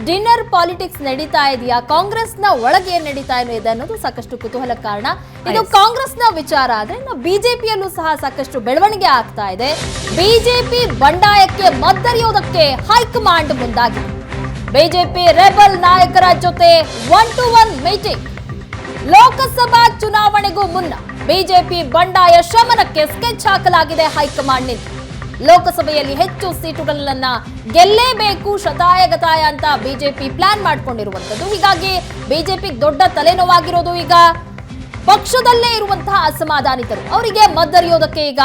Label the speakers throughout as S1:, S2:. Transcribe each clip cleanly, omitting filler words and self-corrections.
S1: Dinner politics ನಡೀತಾ ಇದೆಯಾ, ಕಾಂಗ್ರೆಸ್ನ ಒಳಗೆ ಏನ್ ನಡೀತಾ ಇದೆ ಅನ್ನೋದು ಸಾಕಷ್ಟು ಕುತೂಹಲ ಕಾರಣ. ಇದು ಕಾಂಗ್ರೆಸ್ನ ವಿಚಾರ ಆದ್ರೆ ಇನ್ನು ಬಿಜೆಪಿಯಲ್ಲೂ ಸಹ ಸಾಕಷ್ಟು ಬೆಳವಣಿಗೆ ಆಗ್ತಾ ಇದೆ. ಬಿಜೆಪಿ ಬಂಡಾಯಕ್ಕೆ ಮದ್ದರಿಯೋದಕ್ಕೆ ಹೈಕಮಾಂಡ್ ಮುಂದಾಗಿದೆ. ಬಿಜೆಪಿ ರೆಬಲ್ ನಾಯಕರ ಜೊತೆ 1-to-1 ಮೀಟಿಂಗ್. ಲೋಕಸಭಾ ಚುನಾವಣೆಗೂ ಮುನ್ನ ಬಿಜೆಪಿ ಬಂಡಾಯ ಶಮನಕ್ಕೆ ಸ್ಕೆಚ್ ಹಾಕಲಾಗಿದೆ ಹೈಕಮಾಂಡ್ನಿಂದ. ಲೋಕಸಭೆಯಲ್ಲಿ ಹೆಚ್ಚು ಸೀಟುಗಳನ್ನ ಗೆಲ್ಲೇಬೇಕು ಶತಾಯಗತಾಯ ಅಂತ ಬಿಜೆಪಿ ಪ್ಲಾನ್ ಮಾಡ್ಕೊಂಡಿರುವಂತದ್ದು. ಹೀಗಾಗಿ ಬಿಜೆಪಿ ದೊಡ್ಡ ತಲೆನೋವಾಗಿರೋದು ಈಗ ಪಕ್ಷದಲ್ಲೇ ಇರುವಂತಹ ಅಸಮಾಧಾನಿತರು. ಅವರಿಗೆ ಮದ್ದರಿಯೋದಕ್ಕೆ ಈಗ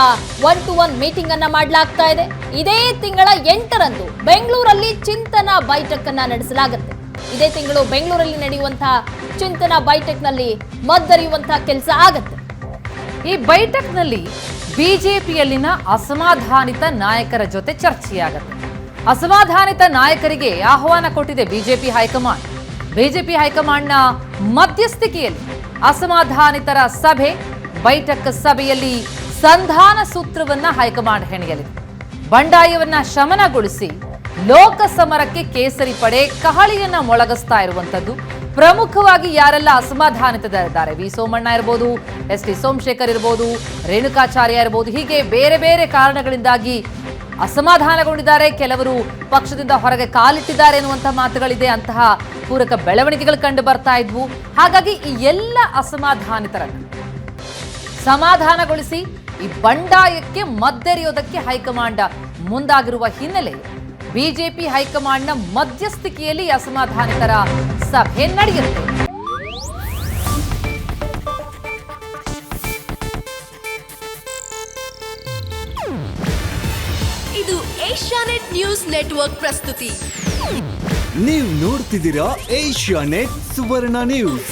S1: 1-to-1 ಮೀಟಿಂಗ್ ಅನ್ನ ಮಾಡಲಾಗ್ತಾ ಇದೆ. ಇದೇ ತಿಂಗಳ 8ರಂದು ಬೆಂಗಳೂರಲ್ಲಿ ಚಿಂತನಾ ಬೈಠಕ್ ಅನ್ನ ನಡೆಸಲಾಗುತ್ತೆ. ಇದೇ ತಿಂಗಳು ಬೆಂಗಳೂರಲ್ಲಿ ನಡೆಯುವಂತಹ ಚಿಂತನಾ ಬೈಠಕ್ ನಲ್ಲಿ ಮದ್ದರಿಯುವಂತಹ ಕೆಲಸ ಆಗತ್ತೆ.
S2: ಈ ಬೈಠಕ್ ನಲ್ಲಿ ಬಿಜೆಪಿಯಲ್ಲಿನ ಅಸಮಾಧಾನಿತ ನಾಯಕರ ಜೊತೆ ಚರ್ಚೆಯಾಗುತ್ತೆ. ಅಸಮಾಧಾನಿತ ನಾಯಕರಿಗೆ ಆಹ್ವಾನ ಕೊಟ್ಟಿದೆ ಬಿಜೆಪಿ ಹೈಕಮಾಂಡ್. ಬಿಜೆಪಿ ಹೈಕಮಾಂಡ್ನ ಮಧ್ಯಸ್ಥಿಕೆಯಲ್ಲಿ ಅಸಮಾಧಾನಿತರ ಸಭೆ, ಬೈಠಕ್ ಸಭೆಯಲ್ಲಿ ಸಂಧಾನ ಸೂತ್ರವನ್ನ ಹೈಕಮಾಂಡ್ ಹೆಣೆಯಲಿದೆ. ಬಂಡಾಯವನ್ನ ಶಮನಗೊಳಿಸಿ ಲೋಕಸಮರಕ್ಕೆ ಕೇಸರಿ ಪಡೆ ಕಹಳಿಯನ್ನ ಮೊಳಗಿಸ್ತಾ ಇರುವಂತದ್ದು. ಪ್ರಮುಖವಾಗಿ ಯಾರೆಲ್ಲ ಅಸಮಾಧಾನಿತರಿದ್ದಾರೆ, ವಿ ಸೋಮಣ್ಣ ಇರ್ಬೋದು, ಎಸ್ ಟಿ ಸೋಮಶೇಖರ್ ಇರ್ಬೋದು, ರೇಣುಕಾಚಾರ್ಯ ಇರ್ಬೋದು, ಹೀಗೆ ಬೇರೆ ಬೇರೆ ಕಾರಣಗಳಿಂದಾಗಿ ಅಸಮಾಧಾನಗೊಂಡಿದ್ದಾರೆ. ಕೆಲವರು ಪಕ್ಷದಿಂದ ಹೊರಗೆ ಕಾಲಿಟ್ಟಿದ್ದಾರೆ ಎನ್ನುವಂಥ ಮಾತುಗಳಿದೆ. ಅಂತಹ ಪೂರಕ ಬೆಳವಣಿಗೆಗಳು ಕಂಡು ಬರ್ತಾ ಇದ್ವು. ಹಾಗಾಗಿ ಈ ಎಲ್ಲ ಅಸಮಾಧಾನಿತರನ್ನು ಸಮಾಧಾನಗೊಳಿಸಿ ಈ ಬಂಡಾಯಕ್ಕೆ ಮದ್ದೆರೆಯೋದಕ್ಕೆ ಹೈಕಮಾಂಡ್ ಮುಂದಾಗಿರುವ ಹಿನ್ನೆಲೆ ಬಿಜೆಪಿ ಹೈಕಮಾಂಡ್ನ ಮಧ್ಯಸ್ಥಿಕೆಯಲ್ಲಿ ಅಸಮಾಧಾನಿತರ ಸಭೆ ನಡೆಯುತ್ತೆ.
S3: ಇದು ಏಷ್ಯಾನೆಟ್ ನ್ಯೂಸ್ ನೆಟ್ವರ್ಕ್ ಪ್ರಸ್ತುತಿ.
S4: ನೀವು ನೋಡ್ತಿದ್ದೀರಾ ಏಷ್ಯಾನೆಟ್ ಸುವರ್ಣ ನ್ಯೂಸ್.